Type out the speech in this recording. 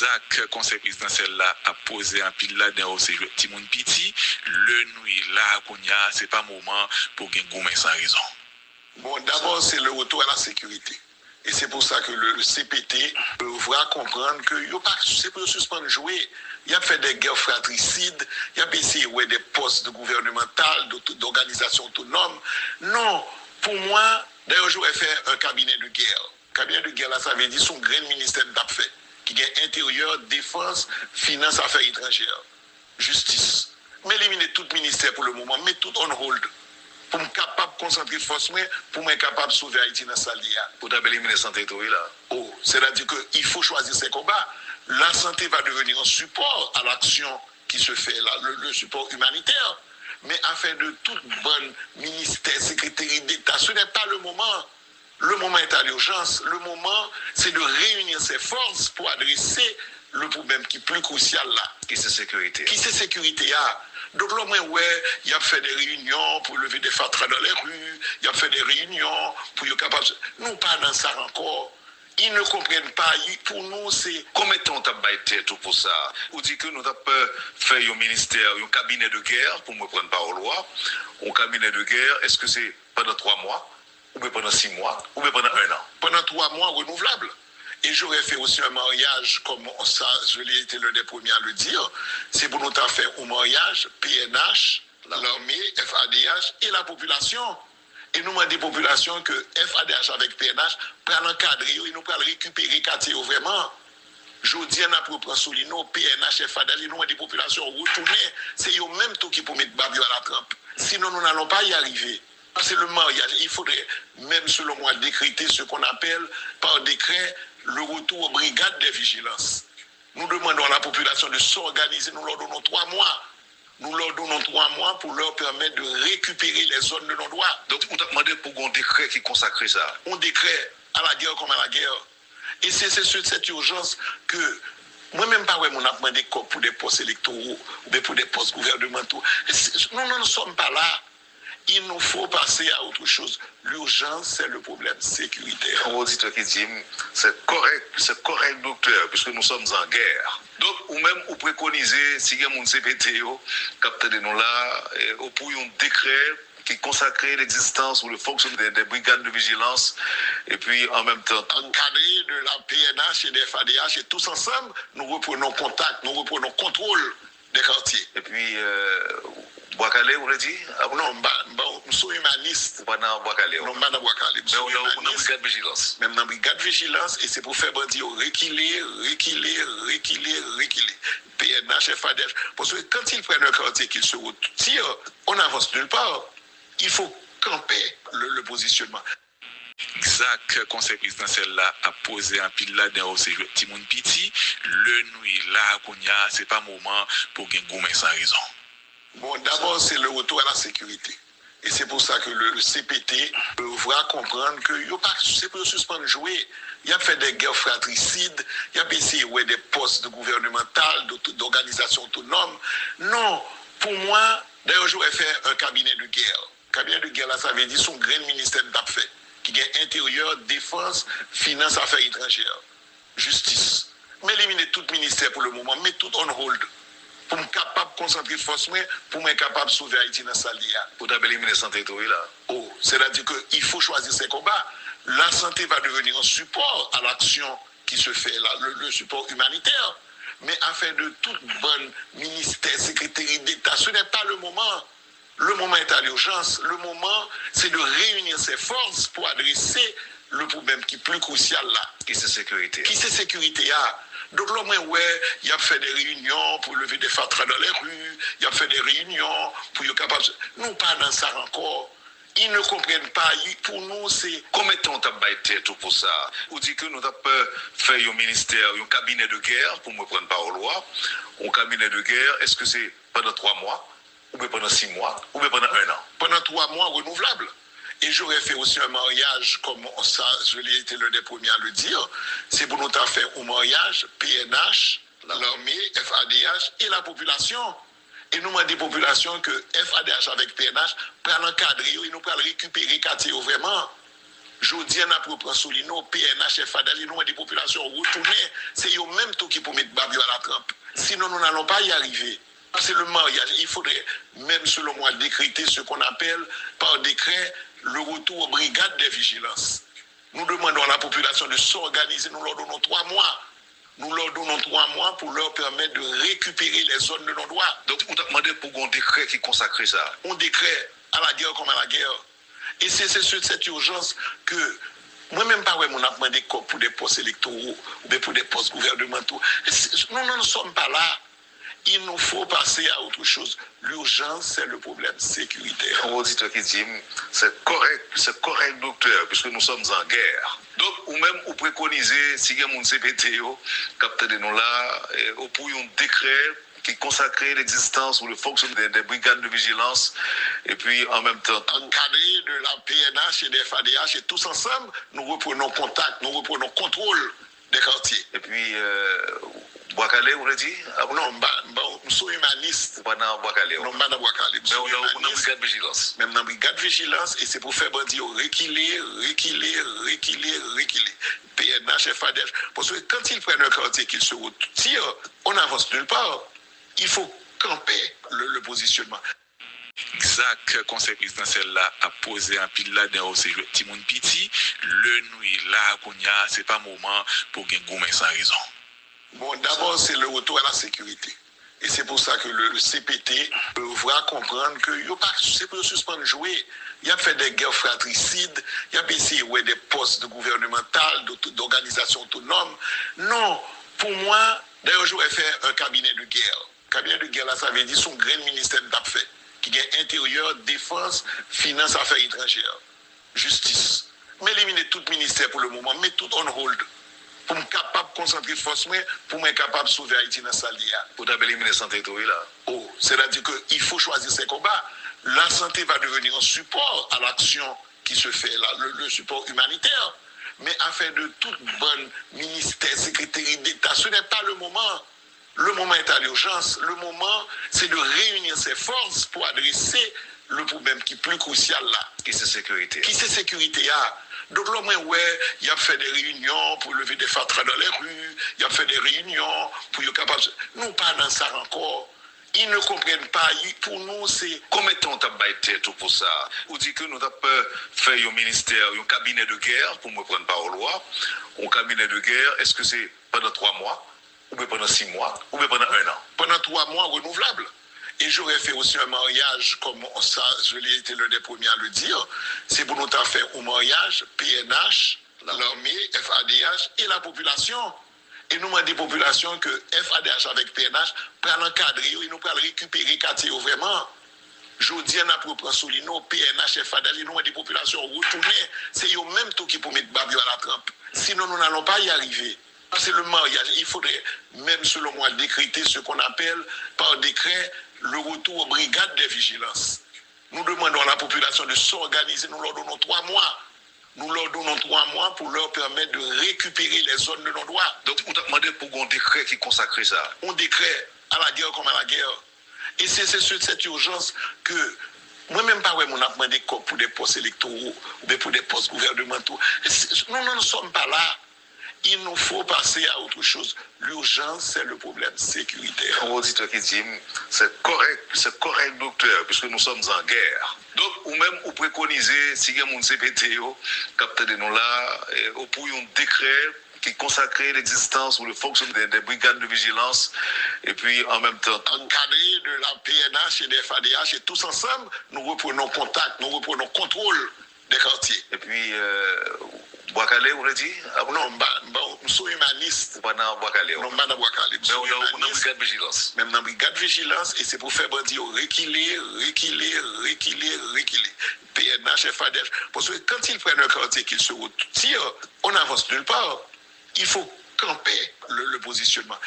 Exact, conseil présidentiel là a posé un pile là dans ces Timoun Piti, le nuit là qu'on y a, c'est pas moment pour gagner gourmet sans raison. Bon, d'abord, c'est le retour à la sécurité. Et c'est pour ça que le CPT devra comprendre que c'est pour suspendre jouer. Il a fait des guerres fratricides, il a essayé des postes gouvernementaux, d'organisations autonomes. Non, pour moi, d'ailleurs, j'aurais fait un cabinet de guerre. Cabinet de guerre, là, ça veut dire son grand ministère d'ap fait, qui est intérieur, défense, finance, affaires étrangères, justice. Mais éliminer tout ministère pour le moment, mais tout on hold. Pour me capable de concentrer force, pour me capable de sauver Haïti dans sa lia. Pour éliminer la santé, là. Oh, c'est-à-dire qu'il faut choisir ses combats. La santé va devenir un support à l'action qui se fait là, le support humanitaire. Mais afin de toute bonne ministère, secrétaire d'État, ce n'est pas le moment. Le moment est à l'urgence. Le moment, c'est de réunir ses forces pour adresser le problème qui est plus crucial là. Qui c'est sécurité. Qui c'est sécurité là. Donc là, ouais, il a fait des réunions pour lever des fatras dans les rues, il a fait des réunions pour être capable. Nous, pas dans ça encore. Ils ne comprennent pas. Pour nous, c'est. Combien de temps tu as été tout pour ça? Ou dit que nous avons fait un ministère, un cabinet de guerre, pour me prendre par loi, un cabinet de guerre, est-ce que c'est pendant 3 mois, ou bien pendant 6 mois, ou bien pendant 1 an? Pendant 3 mois renouvelables. Et j'aurais fait aussi un mariage, comme ça, je l'ai été l'un des premiers à le dire. C'est pour nous faire un mariage, PNH, l'armée, FADH et la population. Et nous avons des populations que FADH avec PNH prennent l'encadrer et nous prennent récupérer les quartiers vraiment. Je dis, on a pour prendre Solino, PNH, FADH, nous avons des populations retournées. C'est eux-mêmes qui pour mettre Babio à la trempe. Sinon, nous n'allons pas y arriver. C'est le mariage. Il faudrait, même selon moi, décréter ce qu'on appelle par décret le retour aux brigades de vigilance. Nous demandons à la population de s'organiser. Nous leur donnons 3 mois. Nous leur donnons 3 mois pour leur permettre de récupérer les zones de non-droit. Donc, on t'a demandé pour un décret qui consacre ça. Un décret à la guerre comme à la guerre. Et c'est cette urgence que moi-même, pas ouais, on a demandé pour des postes électoraux ou pour des postes gouvernementaux. Nous ne sommes pas là. Il nous faut passer à autre chose. L'urgence, c'est le problème sécuritaire. Un auditeur qui dit, c'est correct, docteur, puisque nous sommes en guerre. Donc, ou même, vous préconisez, si il y a un CPT, capteur de nous là, pour un décret qui consacre l'existence ou le fonctionnement des brigades de vigilance, et puis en même temps. Encadré de la PNH et des FADH, et tous ensemble, nous reprenons contact, nous reprenons contrôle des quartiers. Et puis, Bois-Calais, vous l'avez dit? Non, nous sommes humanistes. Pas dans Bois-Calais. Non, pas dans Bois-Calais. Mais on a une brigade de vigilance. Même dans la brigade de vigilance, et c'est pour faire bandit reculer. PNH, FADH. Parce que quand ils prennent un quartier, qu'ils se retirent, on n'avance nulle part. Il faut camper le positionnement. Exact, conseil présidentiel là a posé un pile là dans ces Timoun Piti, le nuit là qu'on y a, c'est pas moment pour gagner gourmet sans raison. Bon, d'abord, c'est le retour à la sécurité. Et c'est pour ça que le CPT devra comprendre que c'est pour suspendre jouer. Il a fait des guerres fratricides, il a essayé des postes gouvernementaux, d'organisations autonomes. Non, pour moi, d'ailleurs, j'aurais fait un cabinet de guerre. Cabinet de guerre, là, ça veut dire son grand ministère d'ap fait, qui est intérieur, défense, finance, affaires étrangères, justice. Mais éliminer tout ministère pour le moment, mais tout on hold. Pour me capable de concentrer force, pour me capable de sauver Haïti dans sa lia. Pour éliminer la santé, là. Oh, c'est-à-dire qu'il faut choisir ses combats. La santé va devenir un support à l'action qui se fait là, le support humanitaire. Mais afin de toute bonne ministère, secrétaire d'État, ce n'est pas le moment. Le moment est à l'urgence. Le moment, c'est de réunir ses forces pour adresser le problème qui est plus crucial là. Qui c'est sécurité. Qui c'est sécurité là. Donc là, ouais, il a fait des réunions pour lever des fatras dans les rues, il a fait des réunions pour être capable. Nous, pas dans ça encore. Ils ne comprennent pas. Pour nous, c'est. Combien de temps tu as été tout pour ça? Ou dit que nous avons fait un ministère, un cabinet de guerre, pour me prendre par loi, un cabinet de guerre, est-ce que c'est pendant 3 mois, ou bien pendant 6 mois, ou bien pendant 1 an? Pendant 3 mois renouvelables. Et j'aurais fait aussi un mariage, comme ça, je l'ai été l'un des premiers à le dire. C'est pour nous faire un mariage, PNH, l'armée, FADH et la population. Et nous avons des populations que FADH avec PNH prennent l'encadrer et nous prennent récupérer les quartiers vraiment. Je dis à propre Solino, PNH, FADH, nous des populations retournées, c'est eux même tout qui pour mettre Babio à la trempe. Sinon, nous n'allons pas y arriver. C'est le mariage. Il faudrait, même selon moi, décréter ce qu'on appelle par décret le retour aux brigades de vigilance. Nous demandons à la population de s'organiser, nous leur donnons 3 mois. Nous leur donnons 3 mois pour leur permettre de récupérer les zones de non-droit. Donc, on t'a demandé pour un décret qui consacre ça. Un décret à la guerre comme à la guerre. Et c'est cette urgence que moi-même, pas ouais, on a demandé pour des postes électoraux ou pour des postes gouvernementaux. Nous ne sommes pas là. Il nous faut passer à autre chose. L'urgence, c'est le problème sécuritaire. Un auditeur qui dit, c'est correct, docteur, puisque nous sommes en guerre. Donc, ou même, vous préconisez, si il y a un CPT, capteur de nous là, pour un décret qui consacre l'existence ou le fonctionnement des brigades de vigilance, et puis en même temps... Encadré de la PNH et des FADH, et tous ensemble, nous reprenons contact, nous reprenons contrôle des quartiers. Et puis... Bois-Calais, vous l'avez dit? Non, nous sommes humanistes. Pas dans Bois-Calais. Non, pas dans Bois-Calais. Mais on a une brigade de vigilance. Même dans la brigade de vigilance, et c'est pour faire bandit reculer. PNH, FADH. Parce que quand ils prennent un quartier qu'ils se retirent, on n'avance nulle part. Il faut camper le positionnement. Exact, conseil présidentiel là a posé un pile là dans ces Timoun Piti. Le nuit là, c'est pas moment pour gagner gourmet sans raison. Bon, d'abord, c'est le retour à la sécurité. Et c'est pour ça que le CPT devra comprendre que c'est pour suspendre jouer. Il a fait des guerres fratricides, il a essayé des postes gouvernementaux, d'organisations autonomes. Non, pour moi, d'ailleurs, j'aurais fait un cabinet de guerre. Cabinet de guerre, là, ça veut dire son grand ministère de fait, qui est intérieur, défense, finance, affaires étrangères, justice. Mais éliminer tout ministère pour le moment, mais tout on hold. Pour être capable de concentrer force, pour être capable de sauver Haïti dans sa lia. Pour éliminer la santé, là. Oh, c'est-à-dire qu'il faut choisir ses combats. La santé va devenir un support à l'action qui se fait là, le support humanitaire. Mais afin de toute bonne ministère, secrétaire d'État, ce n'est pas le moment. Le moment est à l'urgence. Le moment, c'est de réunir ses forces pour adresser le problème qui est plus crucial là. Qui c'est sécurité. Qui c'est sécurité là. Donc là, il a fait des réunions pour lever des fatras dans les rues, il a fait des réunions pour être capable. Nous, pas dans ça encore. Ils ne comprennent pas. Pour nous, c'est... Combien de temps tu as été pour ça? Vous dites que nous avons fait un ministère, un cabinet de guerre, pour me prendre par loi. Un cabinet de guerre, est-ce que c'est pendant 3 mois, ou bien pendant 6 mois, ou bien pendant 1 an? Pendant 3 mois renouvelables. Et j'aurais fait aussi un mariage, comme ça, je l'ai été l'un des premiers à le dire. C'est pour nous faire un mariage, PNH, l'armée, FADH et la population. Et nous, des populations que FADH avec PNH prennent l'encadrer et nous prennent récupérer les quartiers vraiment. Je dis à propre Solino, PNH, FADH, nous, des populations retournées, c'est eux même tout qui pour mettre Babio à la trempe. Sinon, nous n'allons pas y arriver. C'est le mariage. Il faudrait, même selon moi, décréter ce qu'on appelle par décret le retour aux brigades de vigilance. Nous demandons à la population de s'organiser, nous leur donnons 3 mois. Nous leur donnons 3 mois pour leur permettre de récupérer les zones de non-droit. Donc, on t'a demandé pour un décret qui consacre ça. Un décret à la guerre comme à la guerre. Et c'est cette urgence que moi-même, pas ouais, on a demandé pour des postes électoraux ou pour des postes gouvernementaux. Nous ne sommes pas là. Il nous faut passer à autre chose. L'urgence, c'est le problème sécuritaire. Un auditeur qui dit, c'est correct, docteur, puisque nous sommes en guerre. Donc, ou même, vous préconisez, si il y a un CPT, capteur de nous là, pour un décret qui consacre l'existence ou le fonctionnement des brigades de vigilance, et puis en même temps... Encadré de la PNH et des FADH, et tous ensemble, nous reprenons contact, nous reprenons contrôle des quartiers. Et puis... Bois-Calais, vous l'avez dit? Non, nous sommes humanistes. Pas dans Bois-Calais. Non, pas dans Bois-Calais. Mais on a une brigade de vigilance. Même dans la brigade de vigilance, et c'est pour faire bandit reculer. PNH, FADH. Parce que quand ils prennent un quartier qu'ils se retirent, on n'avance nulle part. Il faut camper le positionnement.